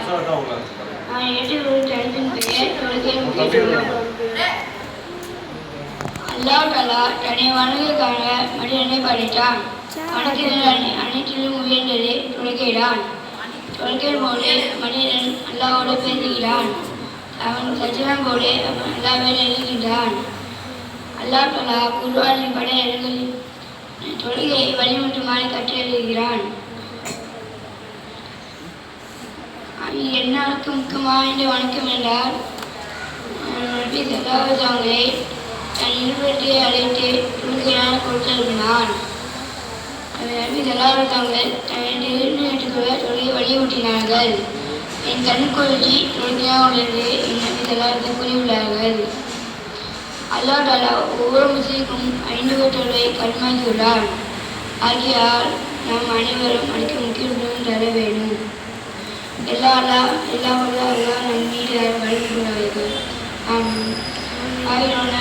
கூறினார். நான் ஏற்றுக்கொள்ளும் தனத்தின் பெயர் தொழுகை முக்கியத்துவம். அல்லாஹ் தஆலா தன்னை வணங்குவதற்காக மனிதனை படைத்தான். வணக்கங்கள் அனைத்திலும் உயர்ந்தது தொழுகைதான். தொழுகையின் போது மனிதன் அல்லாஹ்வோடு பேசுகிறான். அவன் சஜிதான் போது அவன் அல்லாஹ்வை நெருங்குகின்றான். அல்லாஹ் தஆலா குர்ஆனின் பல இடங்களில் தொழுகையை வழிமுறையுமாறு கட்டளையிடுகிறான். என்னாருக்கு முக்கியமான வணக்கம் என்றால் நபி ஸல்லல்லாஹு அலைஹி அவர்களை தன் இருவர்களை அழைத்து தொழுகையான கொடுத்தனுப்பினான். நபி ஸல்லல்லாஹு அலைஹி அவர்கள் தன் இருநூற்றுக்குள்ள தொழுகை வலியுறுத்தினார்கள். என் கண்கொள்கை தொழுகையாக உள்ளது என் நபி ஸல்லல்லாஹு அலைஹி கூறியுள்ளார்கள். அல்லாஹ் தஆலா ஒவ்வொரு முஸ்லிமுக்கும் 5 தொழுகை கடமையாக்கியுள்ளார். ஆகியால் நாம் அனைவரும் அதுக்கு முக்கியத்துவம் தர வேண்டும். எல்லாம் நம் மீது வழிபடுவார்கள். ஆயிரம்